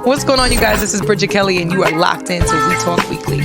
What's going on, you guys? This is Bridget Kelly, and you are locked into We Talk Weekly.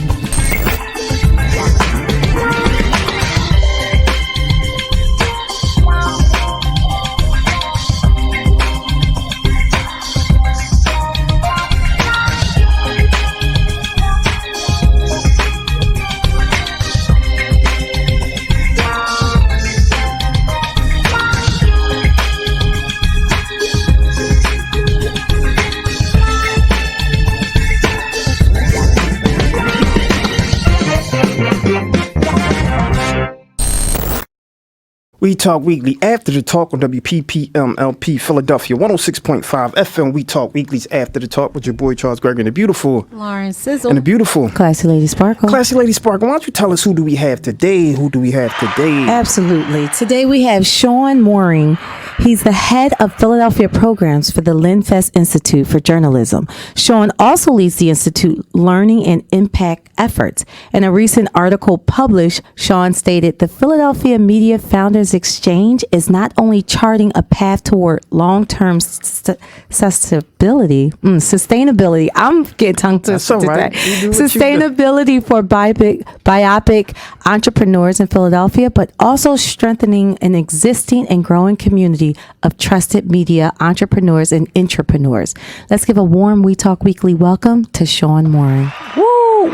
We Talk Weekly after the talk on WPPMLP Philadelphia 106.5 FM. We Talk Weekly's after the talk with your boy Charles Gregory and the beautiful Lauren Sizzle and the beautiful Classy Lady Sparkle. Classy Lady Sparkle. Why don't you tell us who do we have today? Absolutely. Today we have Shawn Mooring. He's the head of Philadelphia programs for the Lenfest Institute for Journalism. Shawn also leads the Institute Learning and Impact efforts. In a recent article published, Shawn stated the Philadelphia Media Founders Exchange is not only charting a path toward long-term sustainability. I'm getting tongue twisted today. Sustainability for biopic entrepreneurs in Philadelphia, but also strengthening an existing and growing community of trusted media entrepreneurs and intrapreneurs. Let's give a warm We Talk Weekly welcome to Shawn Mooring. Woo!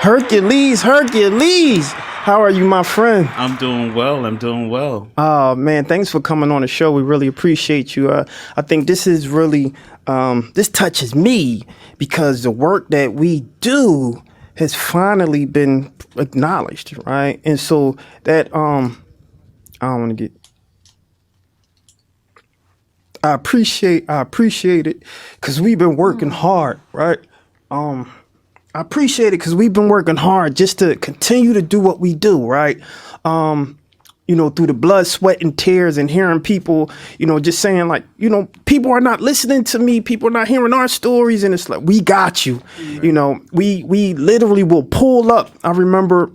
Hercules. How are you, my friend? I'm doing well. Oh, man, thanks for coming on the show. We really appreciate you. I think this is really, this touches me because the work that we do has finally been acknowledged, right? And so that, I don't want to get, I appreciate it because we've been working hard, right? I appreciate it because we've been working hard just to continue to do what we do, right? Through the blood, sweat, and tears, and hearing people, just saying like, people are not listening to me. People are not hearing our stories. And it's like, we got you. Right. We literally will pull up. I remember,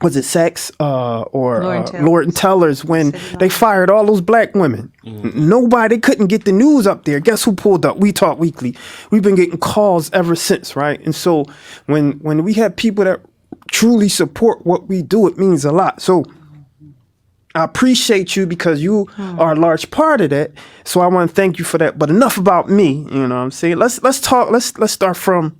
was it Saks or Lord and Tellers when they fired all those black women? Mm-hmm. Nobody couldn't get the news up there. Guess who pulled up? We Talk Weekly. We've been getting calls ever since, right? And so when we have people that truly support what we do, it means a lot. So I appreciate you because you are a large part of that. So I want to thank you for that. But enough about me. You know what I'm saying? Let's talk. Let's start from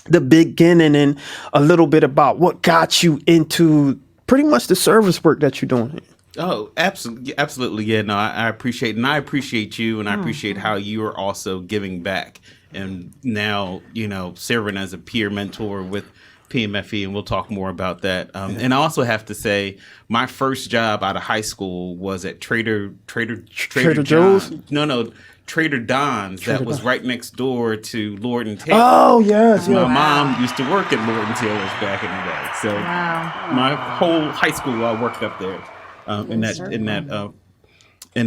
the beginning and a little bit about what got you into pretty much the service work that you're doing. Oh, absolutely. Yeah, no, I appreciate it. And I appreciate you, and I appreciate how you are also giving back and now, serving as a peer mentor with PMFE, and we'll talk more about that. And I also have to say, my first job out of high school was at Trader Joe's? No, Trader Don's. That was right next door to Lord and Taylor. Oh, yes. My mom used to work at Lord and Taylor's back in the day. So my whole high school, I worked up there in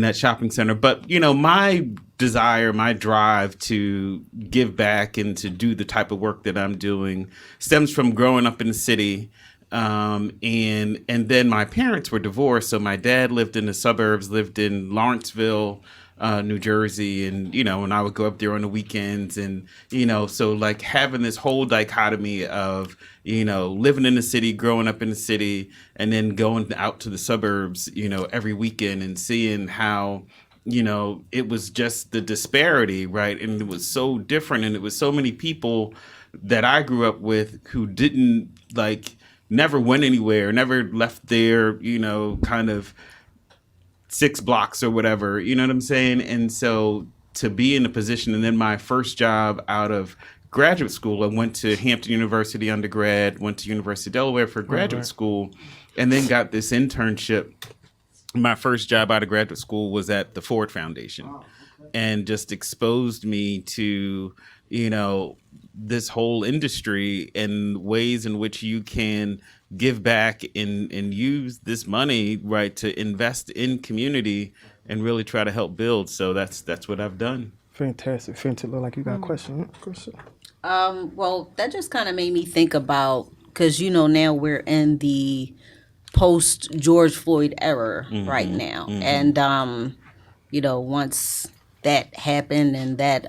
that shopping center. But, my desire, my drive to give back and to do the type of work that I'm doing stems from growing up in the city. And then my parents were divorced. So my dad lived in the suburbs, lived in Lawrenceville, New Jersey, and and I would go up there on the weekends, and so like having this whole dichotomy of living in the city, growing up in the city, and then going out to the suburbs every weekend and seeing how it was just the disparity, right? And it was so different, and it was so many people that I grew up with who didn't never went anywhere, never left their kind of 6 blocks or whatever, you know what I'm saying? And so to be in a position, and then my first job out of graduate school, I went to Hampton University undergrad, went to University of Delaware for graduate school, and then got this internship. My first job out of graduate school was at the Ford Foundation, and just exposed me to, this whole industry and ways in which you can give back and use this money, right, to invest in community and really try to help build. So that's what I've done. Fantastic. Look like you got a question. Well, that just kind of made me think about, because now we're in the post George Floyd era right now, and once that happened and that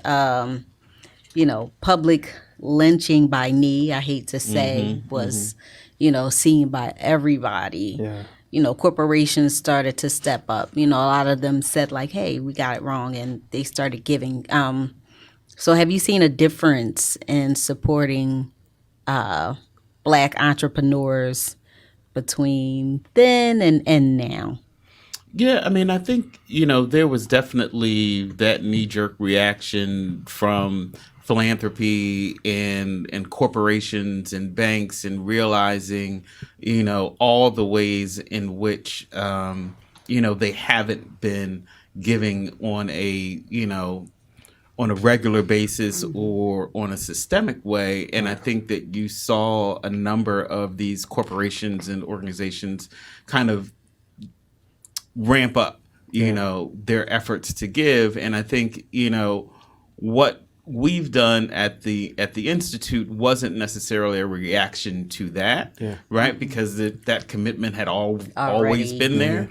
public lynching by me, I hate to say, was, seen by everybody. Yeah. Corporations started to step up. A lot of them said like, hey, we got it wrong. And they started giving. So have you seen a difference in supporting Black entrepreneurs between then and now? Yeah, I mean, I think, there was definitely that knee-jerk reaction from philanthropy and corporations and banks, and realizing, all the ways in which, they haven't been giving on a regular basis or on a systemic way. And I think that you saw a number of these corporations and organizations kind of ramp up, their efforts to give. And I think, what we've done at the Institute wasn't necessarily a reaction to that, right? Because that commitment had always been there.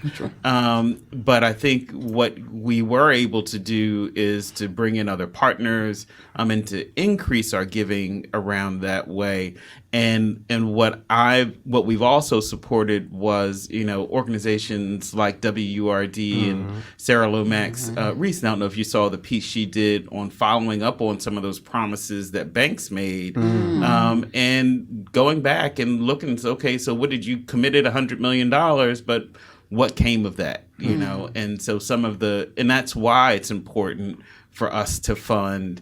But I think what we were able to do is to bring in other partners, and to increase our giving around that way. And what we've also supported was, organizations like WURD and Sarah Lomax Reese. I don't know if you saw the piece she did on following up on some of those promises that banks made, and going back and looking, okay, so what did you committed $100 million, but what came of that, And so and that's why it's important for us to fund,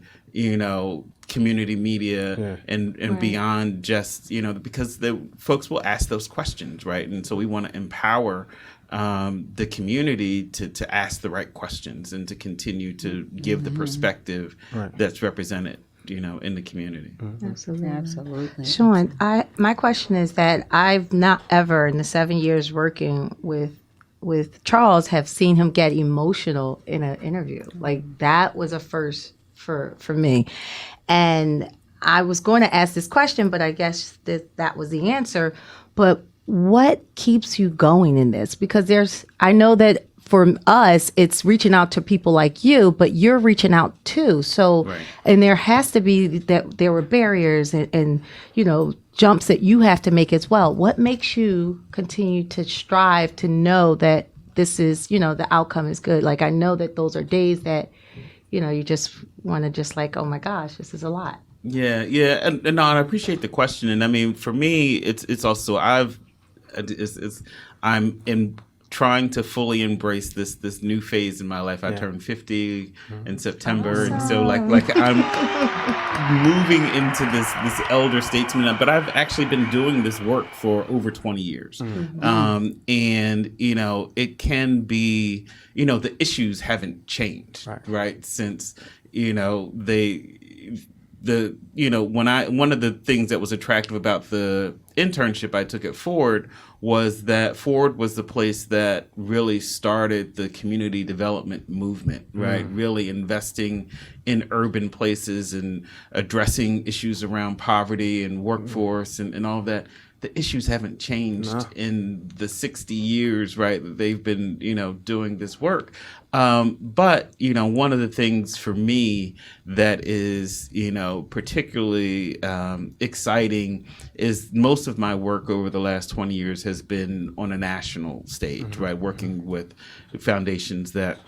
community media and beyond just, because the folks will ask those questions, right? And so we want to empower the community to ask the right questions and to continue to give the perspective that's represented, in the community. Absolutely. Shawn, my question is that I've not ever in the 7 years working with Charles have seen him get emotional in an interview. Like that was a first for me. And I was going to ask this question, but I guess that was the answer. But what keeps you going in this? Because I know that for us, it's reaching out to people like you, but you're reaching out too. So, and there has to be that there were barriers and jumps that you have to make as well. What makes you continue to strive to know that this is, the outcome is good? Like, I know that those are days that, you just want to just like, oh my gosh, this is a lot. Yeah. And no, I appreciate the question. And I mean, for me, it's also, I'm in trying to fully embrace this new phase in my life. I turned 50 in September. Awesome. And so like I'm moving into this elder statesman, but I've actually been doing this work for over 20 years. And, it can be, the issues haven't changed, right? Since, one of the things that was attractive about the internship I took at Ford was that Ford was the place that really started the community development movement, right? Really investing in urban places and addressing issues around poverty and workforce and all of that. The issues haven't changed in the 60 years, right, that they've been, doing this work. But, one of the things for me that is, particularly exciting is most of my work over the last 20 years has been on a national stage, right, working with foundations that,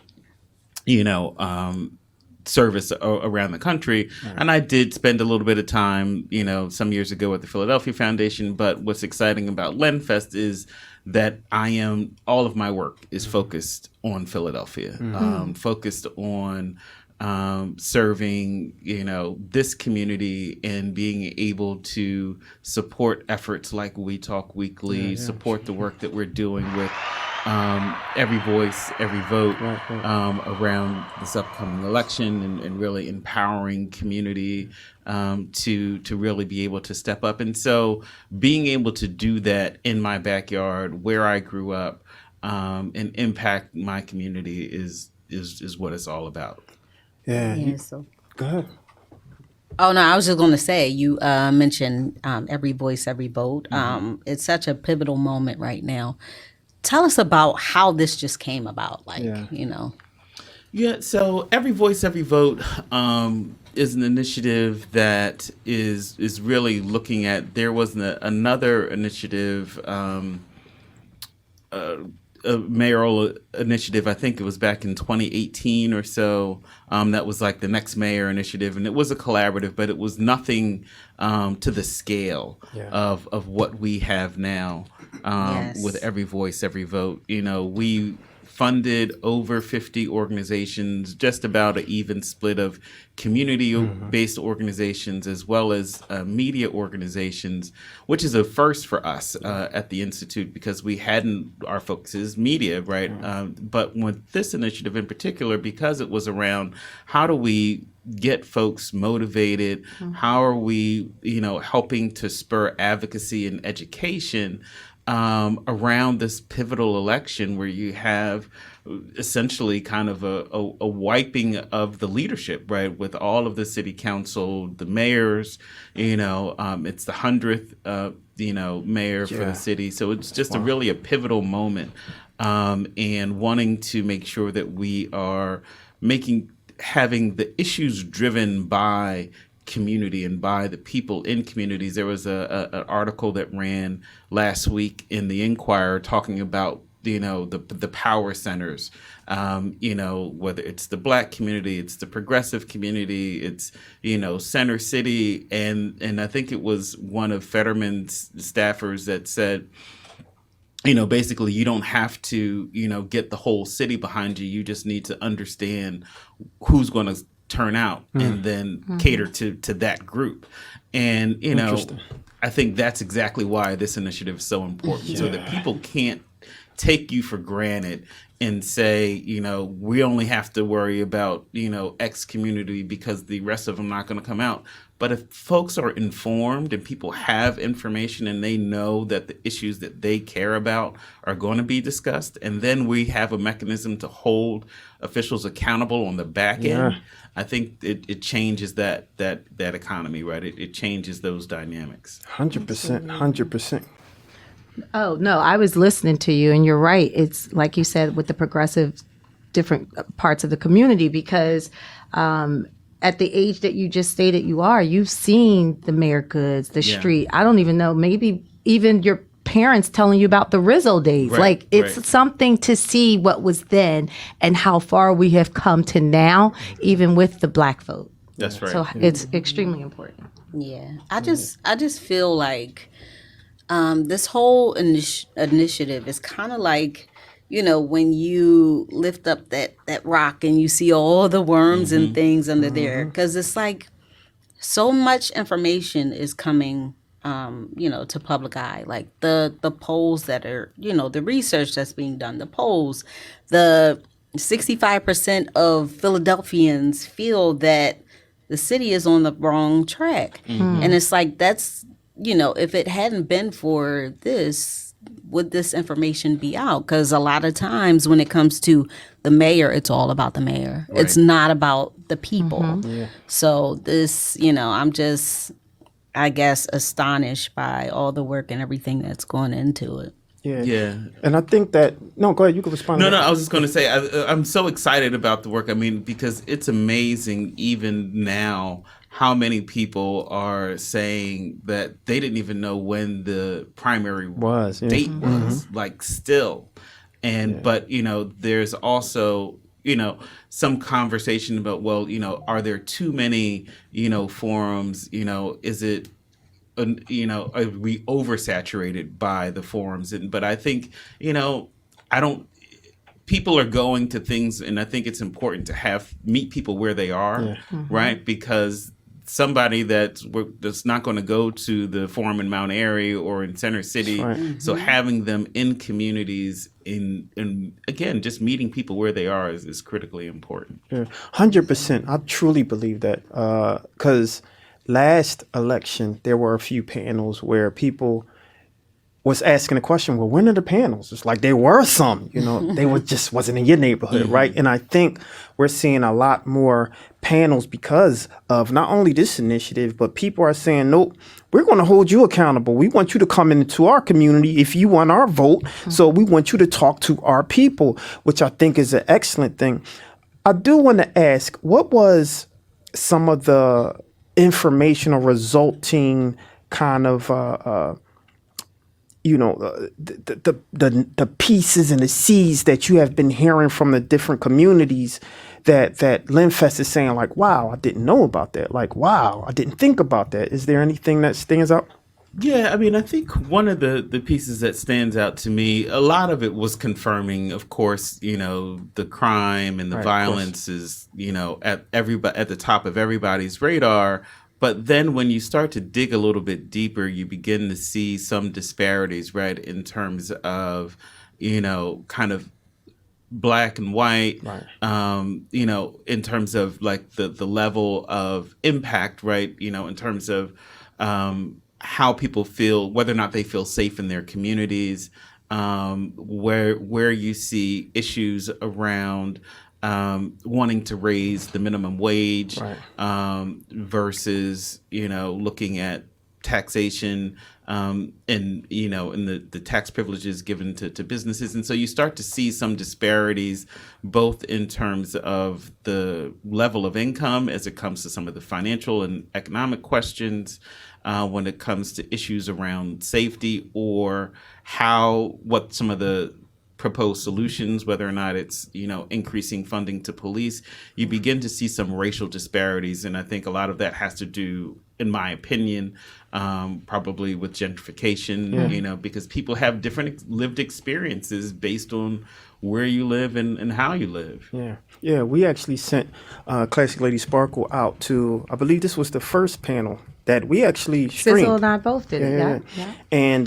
service around the country. And I did spend a little bit of time, some years ago at the Philadelphia Foundation. But what's exciting about Lenfest is that all of my work is focused on Philadelphia, focused on serving, this community and being able to support efforts like We Talk Weekly, support the work that we're doing with Every Voice, Every Vote around this upcoming election and really empowering community to really be able to step up. And so being able to do that in my backyard where I grew up and impact my community is what it's all about. Yeah. So Go ahead. Oh no, I was just going to say you mentioned Every Voice, Every Vote. It's such a pivotal moment right now. Tell us about how this just came about, Yeah, so Every Voice, Every Vote is an initiative that is really looking at. There was another initiative, a mayoral initiative. I think it was back in 2018 or so. That was like the Next Mayor initiative, and it was a collaborative, but it was nothing to the scale of what we have now. With every voice, every vote. We funded over 50 organizations, just about an even split of community-based organizations as well as media organizations, which is a first for us at the Institute because our focus is media, right? But with this initiative in particular, because it was around how do we get folks motivated, how are we, helping to spur advocacy and education around this pivotal election where you have essentially kind of a wiping of the leadership, right? With all of the city council, the mayors, it's the 100th, mayor for the city. So it's just really a pivotal moment and wanting to make sure that we are having the issues driven by community and by the people in communities. There was an article that ran last week in the Inquirer talking about the power centers, whether it's the Black community, it's the progressive community, it's Center City, and I think it was one of Fetterman's staffers that said, basically you don't have to get the whole city behind you. You just need to understand who's going to turn out and then cater to that group. And, I think that's exactly why this initiative is so important, so that people can't take you for granted and say, we only have to worry about, X community because the rest of them are not going to come out. But if folks are informed and people have information and they know that the issues that they care about are going to be discussed, and then we have a mechanism to hold officials accountable on the back end, I think it changes that economy, right? It changes those dynamics. 100%, 100%. Oh, no, I was listening to you, and you're right. It's like you said with the progressive different parts of the community, because at the age that you just stated you've seen the Mayor Goods, the street. I don't even know, maybe even your parents telling you about the Rizzo days. Right, it's something to see what was then and how far we have come to now, even with the Black vote. That's right. So it's extremely important. Yeah. I just feel like this whole initiative is kind of like, when you lift up that rock and you see all the worms and things under there, because it's like so much information is coming, to public eye, like the polls that are, the research that's being done, the polls, the 65% of Philadelphians feel that the city is on the wrong track. And it's like, that's, if it hadn't been for this, would this information be out? Because a lot of times when it comes to the mayor, it's all about the mayor. Right. It's not about the people. So this, I'm just, I guess, astonished by all the work and everything that's going into it. Yeah. And I think that, no, go ahead, you can respond. No, I was just going to say, I'm so excited about the work. I mean, because it's amazing even now how many people are saying that they didn't even know when the primary date was, like still. And, but, there's also, some conversation about, well, are there too many, forums, is it, are we oversaturated by the forums? But I think, people are going to things, and I think it's important to meet people where they are, right? Because somebody that's not going to go to the forum in Mount Airy or in Center City, so having them in communities, and again, just meeting people where they are is critically important. 100%. I truly believe that, because last election, there were a few panels where people was asking the question, well, when are the panels? It's like there were some, they wasn't in your neighborhood, right? And I think we're seeing a lot more panels because of not only this initiative, but people are saying, nope, we're going to hold you accountable. We want you to come into our community if you want our vote. So we want you to talk to our people, which I think is an excellent thing. I do want to ask, what was some of the information or resulting kind of the pieces and the seeds that you have been hearing from the different communities that Lenfest is saying, like, wow, I didn't know about that. Like, wow, I didn't think about that. Is there anything that stands out? Yeah, I mean, I think one of the pieces that stands out to me, a lot of it was confirming, of course, the crime and the violence is, at the top of everybody's radar. But then when you start to dig a little bit deeper, you begin to see some disparities, right, in terms of, kind of black and white, in terms of like the level of impact, right, in terms of how people feel, whether or not they feel safe in their communities, where you see issues around wanting to raise the minimum wage, versus looking at taxation and in the tax privileges given to businesses. And so you start to see some disparities both in terms of the level of income as it comes to some of the financial and economic questions, when it comes to issues around safety, or what some of the proposed solutions, whether or not it's increasing funding to police. You begin to see some racial disparities, and I think a lot of that has to do, in my opinion, probably with gentrification, because people have different lived experiences based on where you live and how you live. Yeah, we actually sent Classic Lady Sparkle out to, I believe this was the first panel that we actually streamed. Sizzle and I both did it. Yeah. And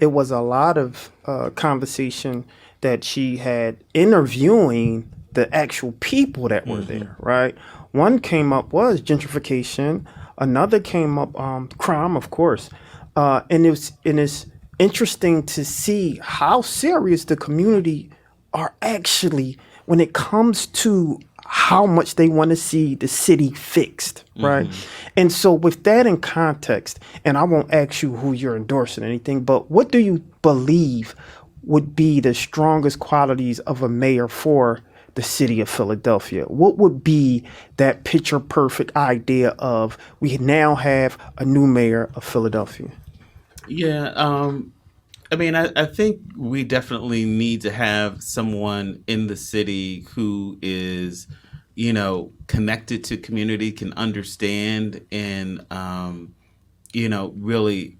it was a lot of conversation that she had interviewing the actual people that were there, right? One came up was gentrification. Another came up crime, of course. And it's interesting to see how serious the community are actually when it comes to how much they want to see the city fixed, right? And so with that in context, and I won't ask you who you're endorsing or anything, but what do you believe would be the strongest qualities of a mayor for the city of Philadelphia? What would be that picture perfect idea of we now have a new mayor of Philadelphia? Yeah, I mean, I think we definitely need to have someone in the city who is, connected to community, can understand and, really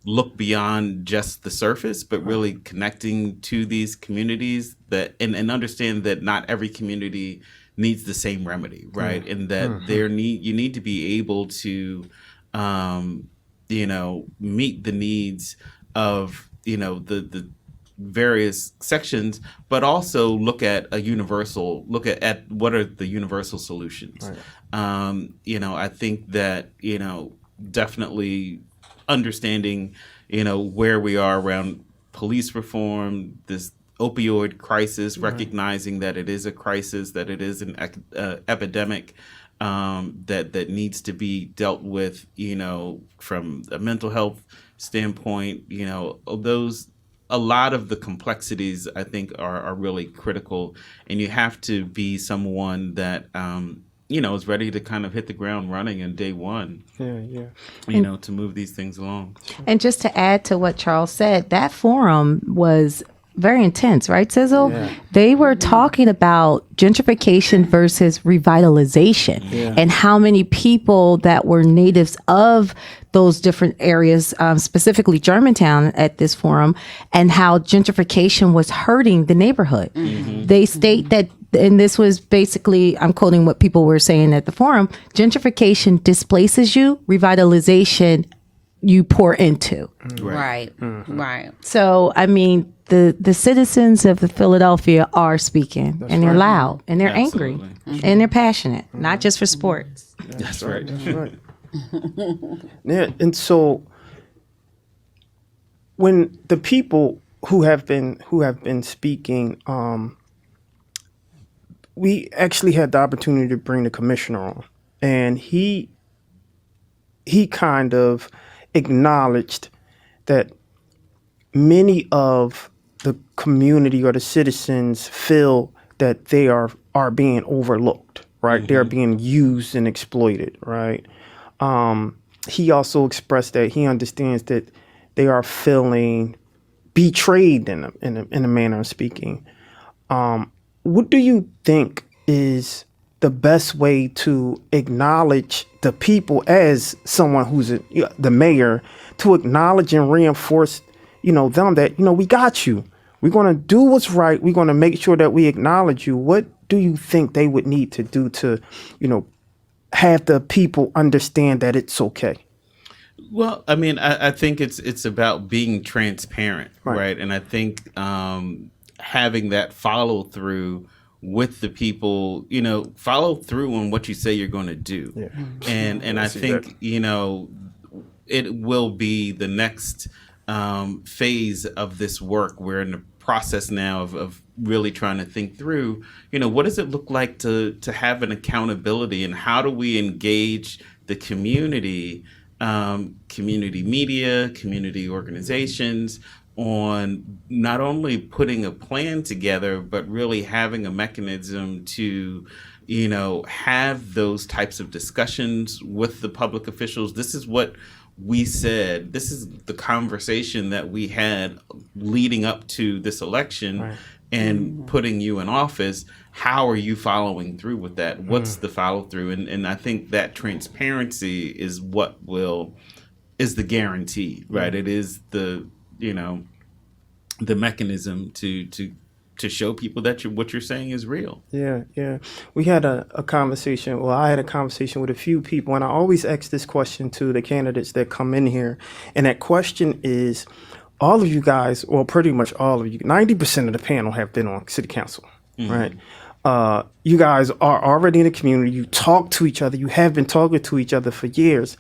look beyond just the surface, but really connecting to these communities and understand that not every community needs the same remedy, right? And that you need to be able to, meet the needs of the various sections, but also look at what are the universal solutions. I think that definitely understanding where we are around police reform, this opioid crisis, recognizing that it is a crisis, that it is an epidemic, that needs to be dealt with, from a mental health standpoint, a lot of the complexities I think are really critical, and you have to be someone that is ready to kind of hit the ground running in day one. To move these things along. And just to add to what Charles said, that forum was very intense, right, Sizzle? Yeah. They were talking about gentrification versus revitalization, and how many people that were natives of those different areas, specifically Germantown at this forum, and how gentrification was hurting the neighborhood. They state that, and this was basically, I'm quoting what people were saying at the forum, gentrification displaces you, revitalization you pour into. Right. So, I mean, the citizens of Philadelphia are speaking, and they're loud, and they're angry, and they're passionate, not just for sports. That's right. Yeah, and so when the people who have been speaking, we actually had the opportunity to bring the commissioner on, and he kind of acknowledged that many of the community or the citizens feel that they are being overlooked, right? They're being used and exploited, right? He also expressed that he understands that they are feeling betrayed in a manner of speaking. What do you think is the best way to acknowledge the people as someone who's the mayor, to acknowledge and reinforce, them that, we got you. We're going to do what's right. We're going to make sure that we acknowledge you. What do you think they would need to do to, have the people understand that it's okay? Well, I mean, I think it's about being transparent, right? And I think having that follow through with the people, follow through on what you say you're going to do. Yeah. And I think, it will be the next phase of this work. We're in the process now of really trying to think through, what does it look like to have an accountability, and how do we engage the community, community media, community organizations, on not only putting a plan together, but really having a mechanism to, have those types of discussions with the public officials. This is what we said. This is the conversation that we had leading up to this election and putting you in office. How are you following through with that? What's the follow through? And I think that transparency is what is the guarantee, right? It is the mechanism to show people that what you're saying is real. Yeah. We had a conversation. Well, I had a conversation with a few people, and I always ask this question to the candidates that come in here. And that question is, all of you guys, well, pretty much all of you, 90% of the panel have been on city council, right? You guys are already in the community. You talk to each other. You have been talking to each other for years.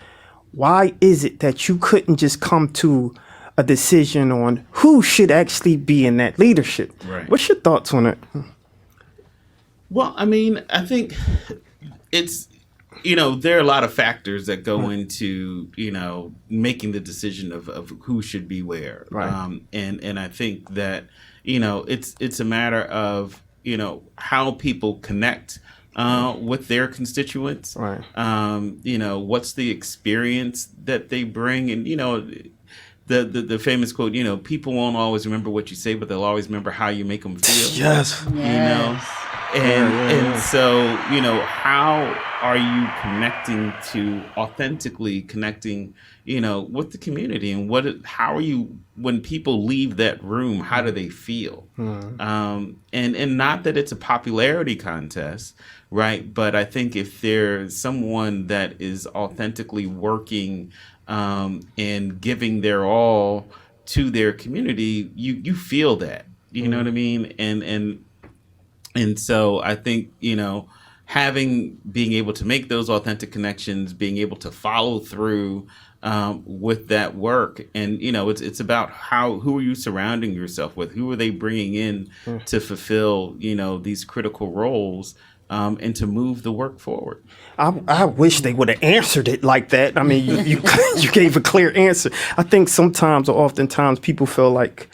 Why is it that you couldn't just come to a decision on who should actually be in that leadership? Right. What's your thoughts on it? Well, I mean, I think it's, there are a lot of factors that go into, making the decision of who should be where. Right. And I think that, it's a matter of, how people connect with their constituents. Right. What's the experience that they bring, and, the famous quote, people won't always remember what you say, but they'll always remember how you make them feel. Yes. And so, how are you authentically connecting, with the community, and how are you, when people leave that room, how do they feel? And not that it's a popularity contest, right? But I think if there's someone that is authentically working and giving their all to their community, you feel that, you know what I mean? And so I think, being able to make those authentic connections, being able to follow through with that work, and it's about who are you surrounding yourself with, who are they bringing in to fulfill these critical roles, and to move the work forward. I wish they would have answered it like that. I mean, you gave a clear answer. I think sometimes or oftentimes people feel like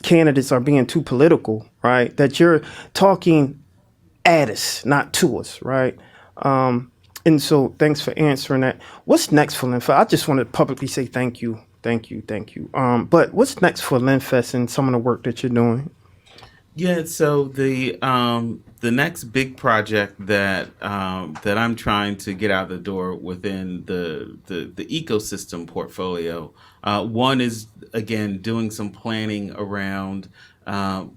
candidates are being too political, right? That you're talking at us, not to us, right? And so thanks for answering that. What's next for Lenfest? I just want to publicly say thank you. But what's next for Lenfest and some of the work that you're doing? Yeah, so the next big project that I'm trying to get out the door within the ecosystem portfolio, one is, again, doing some planning around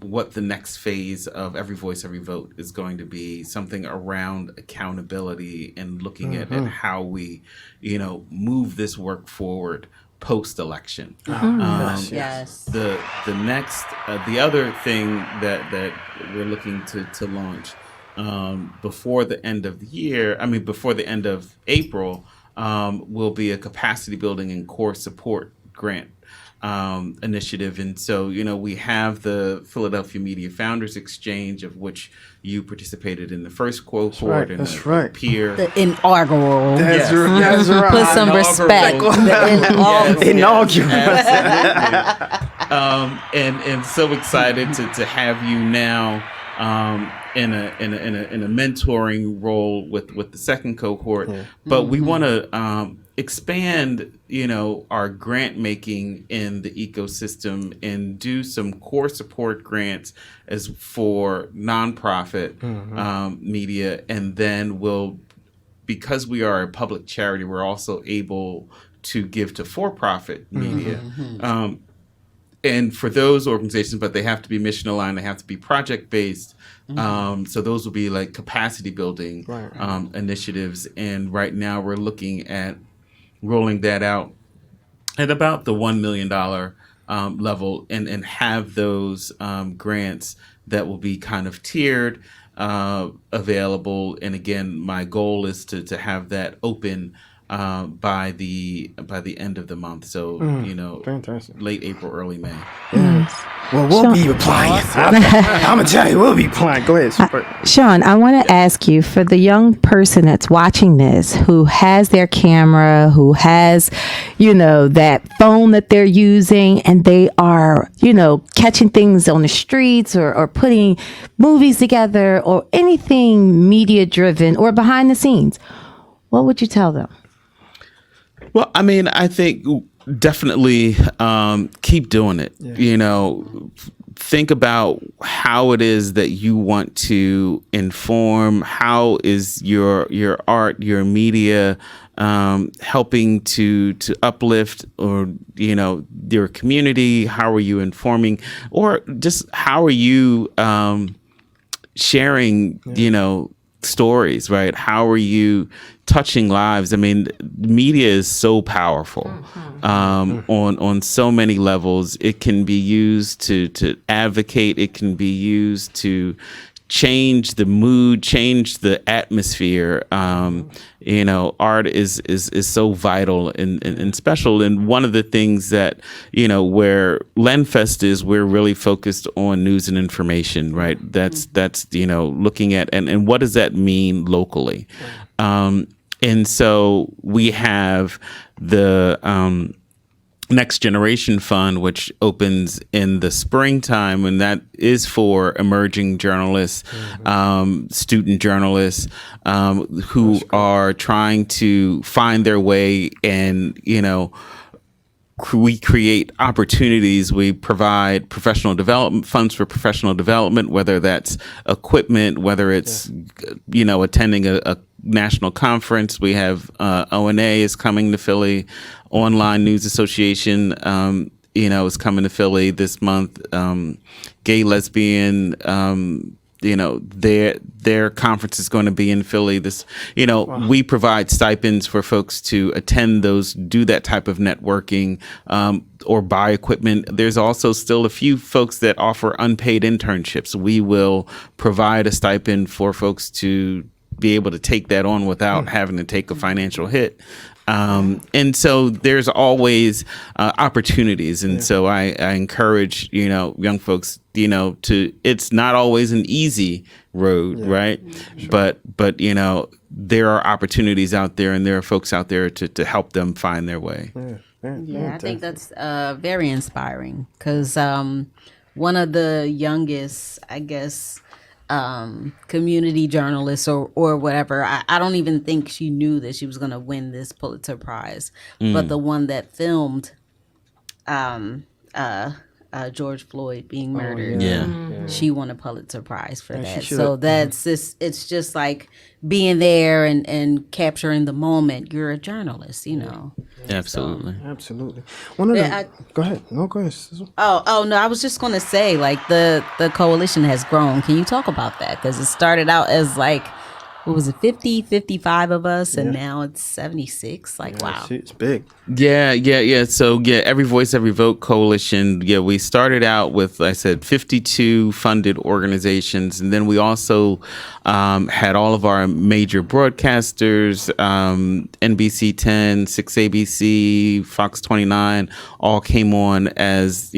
what the next phase of Every Voice, Every Vote is going to be, something around accountability and looking at how we, move this work forward post-election. Yes. The next, the other thing that we're looking to launch before the end of the year, before the end of April, will be a capacity building and core support grant initiative. And so, we have the Philadelphia Media Founders Exchange, of which you participated in the first cohort. That's right. Peer. The inaugural. That's right. Put some respect. The Inaugural. Absolutely. And so excited to have you now in a mentoring role with the second cohort, but we want to expand, our grant making in the ecosystem and do some core support grants as for nonprofit media, and then because we are a public charity, we're also able to give to for-profit media. And for those organizations, but they have to be mission aligned, they have to be project based. So those will be like capacity building initiatives. And right now we're looking at rolling that out at about the $1 million level, and have those grants that will be kind of tiered, available. And again, my goal is to have that open by the end of the month. So fantastic. Late April, early May. Well, we'll be applying. I'm gonna tell you, we'll be applying. Go ahead. Sean, I want to ask you, for the young person that's watching this, who has their camera, who has, that phone that they're using, and they are, catching things on the streets or putting movies together or anything media driven or behind the scenes, what would you tell them? Well, I mean, I think definitely keep doing it. Think about how it is that you want to inform. How is your art, your media helping to uplift or your community? How are you informing, or just how are you sharing stories, right? How are you touching lives? I mean, media is so powerful on so many levels. It can be used to advocate. It can be used to change the mood, change the atmosphere. Art is so vital and special. And one of the things that, where Lenfest is, we're really focused on news and information, right? That's looking at, and what does that mean locally? And so we have the Next Generation Fund, which opens in the springtime, and that is for emerging journalists, student journalists who are trying to find their way, and we create opportunities. We provide professional development funds for professional development, whether that's equipment, whether it's attending a national conference. We have ONA is coming to Philly. Online News Association, is coming to Philly this month. Gay, lesbian, their conference is going to be in Philly. We provide stipends for folks to attend those, do that type of networking, or buy equipment. There's also still a few folks that offer unpaid internships. We will provide a stipend for folks to be able to take that on without having to take a financial hit. And so there's always opportunities. And so I encourage, young folks, it's not always an easy road, right? Sure. But there are opportunities out there, and there are folks out there to help them find their way. Yeah, I think that's very inspiring, because one of the youngest, I guess, community journalists or whatever. I don't even think she knew that she was going to win this Pulitzer Prize. But the one that filmed George Floyd being murdered, she won a Pulitzer Prize for that. So that's it's just like being there and capturing the moment. You're a journalist, Absolutely. So. Absolutely. Go ahead. No, go ahead. Oh no, I was just going to say, like, the coalition has grown. Can you talk about that? Because it started out as like, what was it, 50, 55 of us, and now it's 76. Like, wow. It's big. Yeah. So, Every Voice, Every Vote Coalition, we started out with, like I said, 52 funded organizations. And then we also had all of our major broadcasters, NBC 10, 6ABC, Fox 29, all came on as,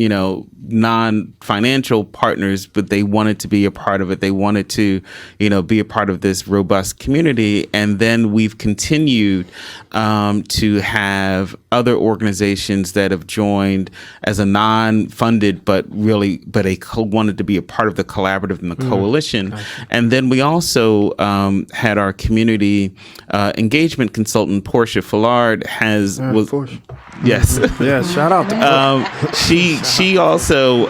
non-financial partners, but they wanted to be a part of it. They wanted to, be a part of this robust robust community. And then we've continued to have other organizations that have joined as a non-funded, but wanted to be a part of the collaborative and the coalition. And then we also had our community engagement consultant, Portia Fillard, Portia. Yes. Yeah, shout out to she also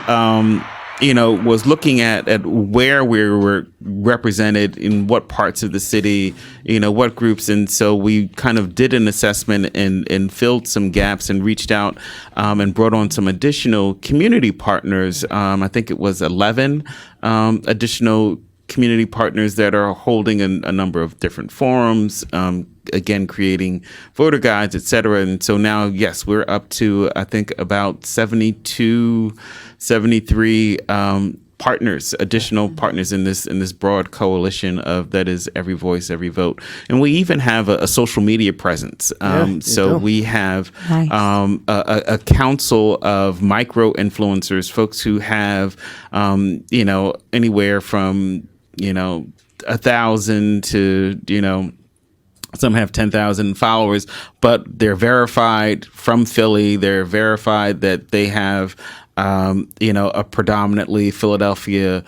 was looking at where we were represented in what parts of the city, what groups. And so we kind of did an assessment and filled some gaps and reached out and brought on some additional community partners. I think it was 11 additional community partners that are holding a number of different forums, again, creating voter guides, et cetera. And so now, yes, we're up to, I think, about 72, 73 partners, additional partners in this broad coalition of that is every voice, every vote. And we even have a social media presence. So we have a council of micro influencers, folks who have, anywhere from 1,000 to, some have 10,000 followers, but they're verified from Philly. They're verified that they have, a predominantly Philadelphia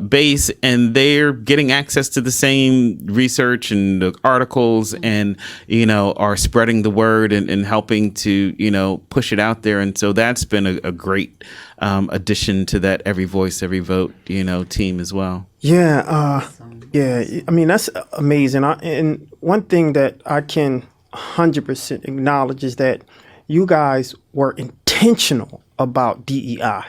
base, and they're getting access to the same research and the articles and, are spreading the word and helping to, push it out there. And so that's been a great addition to that Every Voice, Every Vote, team as well. Yeah. I mean, that's amazing. And one thing that I can 100% acknowledge is that you guys were intentional about DEI.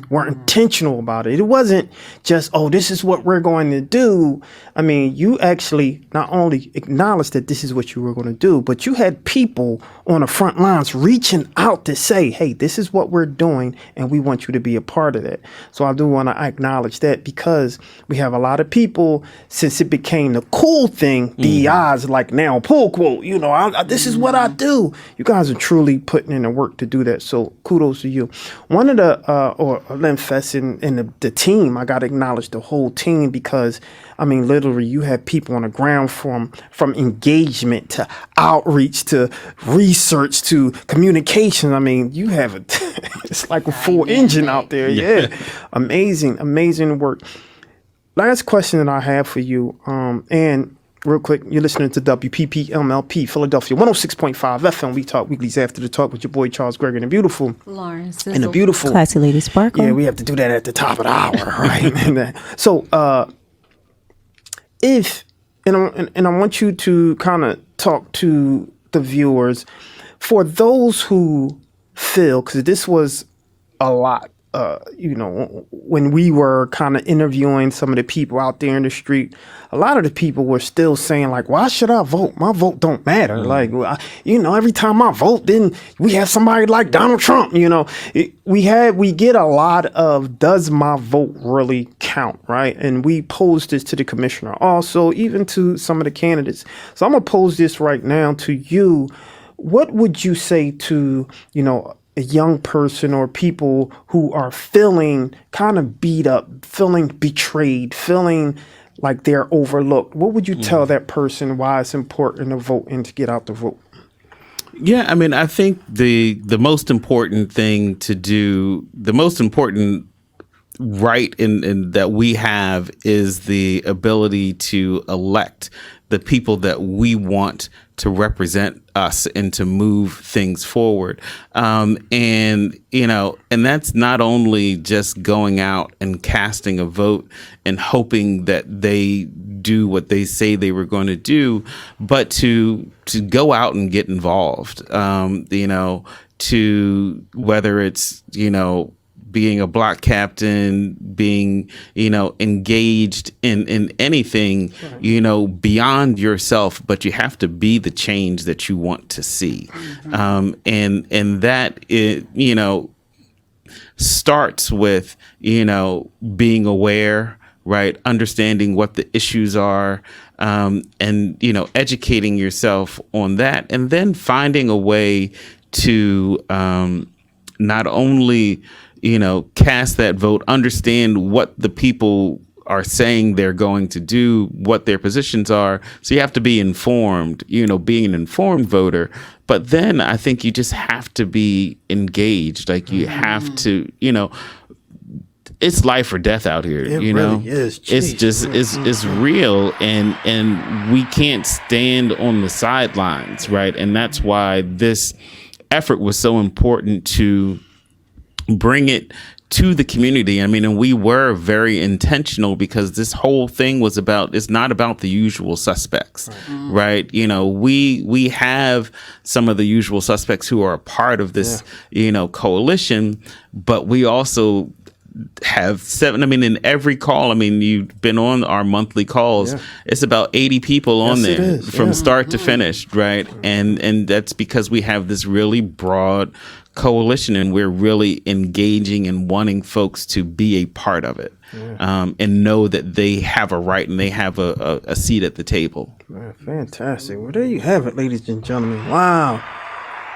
We're intentional about it. It wasn't just, this is what we're going to do. I mean, you actually not only acknowledged that this is what you were going to do, but you had people on the front lines reaching out to say, hey, this is what we're doing, and we want you to be a part of that. So I do want to acknowledge that, because we have a lot of people, since it became the cool thing, DEI is like now pull quote, this is what I do. You guys are truly putting in the work to do that. So kudos to you. One of the, Lenfest and the team, I got to acknowledge the whole team, because I mean, literally, you have people on the ground from engagement to outreach to research to communication. I mean, you have it's like a full engine out there. Yeah. Amazing work. Last question that I have for you, and real quick, you're listening to WPPMLP Philadelphia 106.5 FM. We talk weeklies after the talk with your boy Charles Gregory and the beautiful Lawrence and the beautiful Classy Lady Sparkle. Yeah, we have to do that at the top of the hour, right? So, I want you to kind of talk to the viewers, for those who feel, because this was a lot. When we were kind of interviewing some of the people out there in the street, a lot of the people were still saying, like, why should I vote? My vote don't matter. Like, every time I vote, then we have somebody like Donald Trump, we get a lot of, does my vote really count, right? And we posed this to the commissioner, also even to some of the candidates. So I'm going to pose this right now to you. What would you say to, a young person or people who are feeling kind of beat up, feeling betrayed, feeling like they're overlooked? What would you tell that person why it's important to vote and to get out the vote? Yeah, I mean, I think the most important thing to do, the most important right in that we have is the ability to elect the people that we want to represent us and to move things forward. And that's not only just going out and casting a vote and hoping that they do what they say they were going to do, but to go out and get involved, to whether it's, being a block captain, being, engaged in anything, beyond yourself, but you have to be the change that you want to see. And that, starts with, being aware, right? Understanding what the issues are, and, educating yourself on that, and then finding a way to not only cast that vote, understand what the people are saying they're going to do, what their positions are. So you have to be informed, being an informed voter. But then I think you just have to be engaged. Like you have to, it's life or death out here. It really is. It's just it's real, and we can't stand on the sidelines, right? And that's why this effort was so important to bring it to the community. I mean, and we were very intentional because this whole thing was it's not about the usual suspects, right? We have some of the usual suspects who are a part of this, coalition, but we also have 7. I mean, in every call, you've been on our monthly calls. It's about 80 people on there from start to finish, right? And that's because we have this really broad coalition, and we're really engaging and wanting folks to be a part of it, and know that they have a right and they have a seat at the table. Man, fantastic. Well, there you have it, ladies and gentlemen. Wow.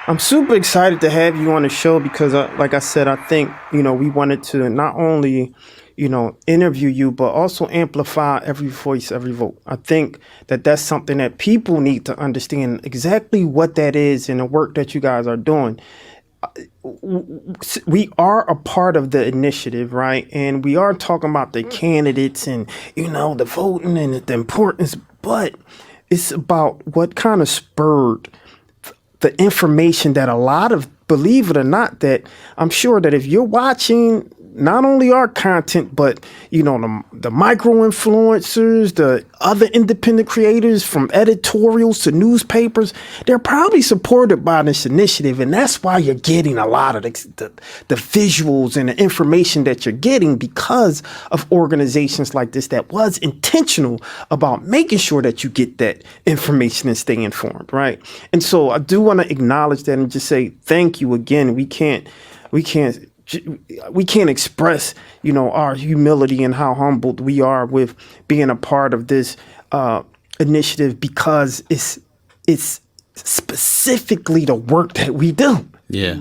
I'm super excited to have you on the show because, like I said, I think, we wanted to not only, interview you, but also amplify every voice, every vote. I think that that's something that people need to understand exactly what that is in the work that you guys are doing. We are a part of the initiative, right? And we are talking about the candidates and, the voting and the importance, but it's about what kind of spurred the information that a lot of, believe it or not, that I'm sure that if you're watching not only our content, but, the micro influencers, the other independent creators, from editorials to newspapers, they're probably supported by this initiative. And that's why you're getting a lot of the visuals and the information that you're getting, because of organizations like this that was intentional about making sure that you get that information and stay informed, right? And so I do want to acknowledge that and just say thank you again. We can't express, our humility and how humbled we are with being a part of this initiative, because it's specifically the work that we do. Yeah.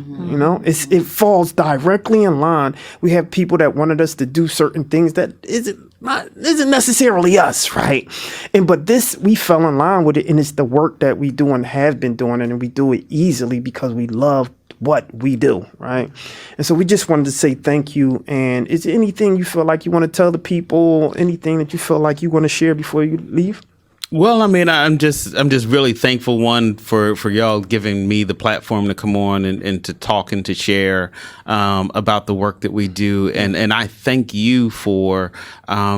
It falls directly in line. We have people that wanted us to do certain things that isn't necessarily us, right? But we fell in line with it, and it's the work that we do and have been doing, and we do it easily because we love what we do, right? And so we just wanted to say thank you. And is there anything you feel like you want to tell the people, anything that you feel like you want to share before you leave? Well, I'm just really thankful, one, for y'all giving me the platform to come on and to talk and to share about the work that we do. And I thank you for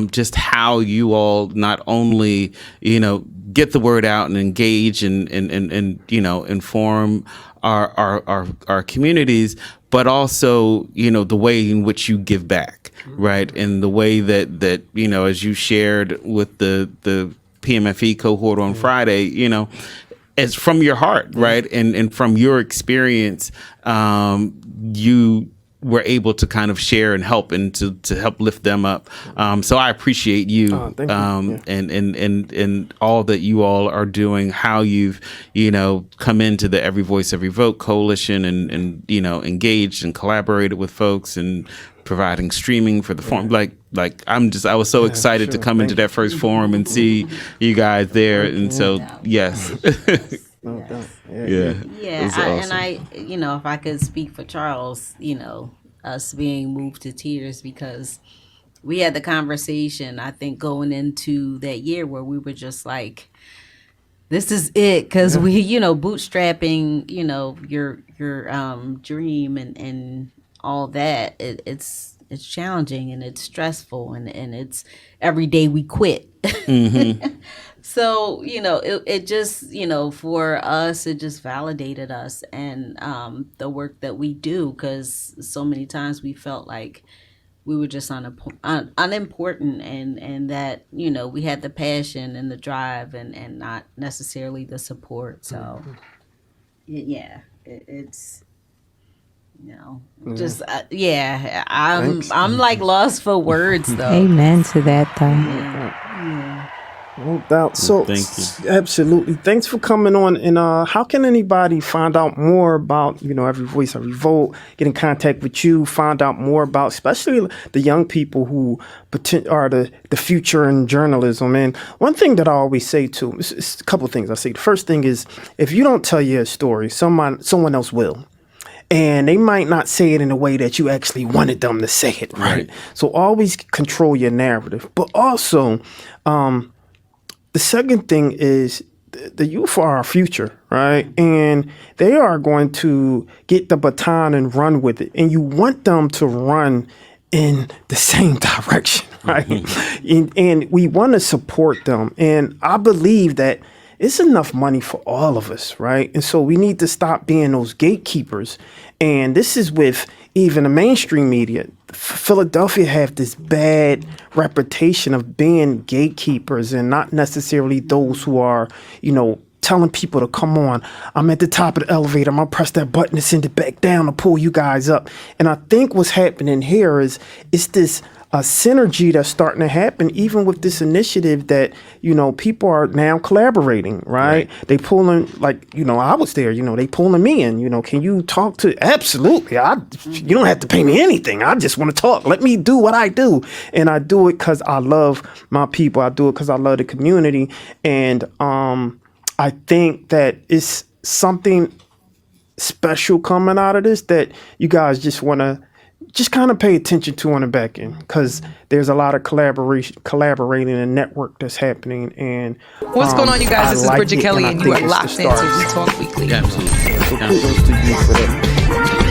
just how you all not only, get the word out and engage and inform our communities, but also, the way in which you give back, right? And the way that as you shared with the PMFE cohort on Friday, it's from your heart, right? And from your experience, you were able to kind of share and help and to help lift them up. So I appreciate you, thank you. And all that you all are doing, how you've, come into the Every Voice, Every Vote coalition and engaged and collaborated with folks and providing streaming for the forum. I was so excited to come into that first forum and see you guys there. And so, yes. Yeah. And I, if I could speak for Charles, us being moved to tears, because we had the conversation, I think, going into that year where we were just like, this is it, because we, bootstrapping, your dream and all that. It's challenging and it's stressful and it's every day we quit. Mm-hmm. So, it just, for us, it just validated us and the work that we do, because so many times we felt like we were just unimportant and that, we had the passion and the drive and not necessarily the support. So, it's... I'm like lost for words though. Amen to that though. No doubt. So, Thank you. absolutely. Thanks for coming on. And how can anybody find out more about, Every Voice, Every Vote, get in contact with you, find out more about, especially the young people who are the future in journalism? And one thing that I always say too, it's a couple of things I say. The first thing is, if you don't tell your story, someone else will. And they might not say it in a way that you actually wanted them to say it, right? So always control your narrative. But also, the second thing is the youth are our future, right? And they are going to get the baton and run with it. And you want them to run in the same direction, right? And we want to support them. And I believe that it's enough money for all of us, right? And so we need to stop being those gatekeepers. And this is with even the mainstream media. Philadelphia have this bad reputation of being gatekeepers and not necessarily those who are, telling people to come on. I'm at the top of the elevator. I'm going to press that button to send it back down to pull you guys up. And I think what's happening here is it's this synergy that's starting to happen, even with this initiative that, people are now collaborating, right? They pulling, I was there, they pulling me in, can you talk to, absolutely. You don't have to pay me anything. I just want to talk. Let me do what I do. And I do it because I love my people. I do it because I love the community. And I think that it's something special coming out of this that you guys just want to kind of pay attention to on the back end, because there's a lot of collaborating and network that's happening. And what's going on, you guys? This is Bridget Kelly, and you are locked into We Talk Weekly. Absolutely. So kudos to you for that.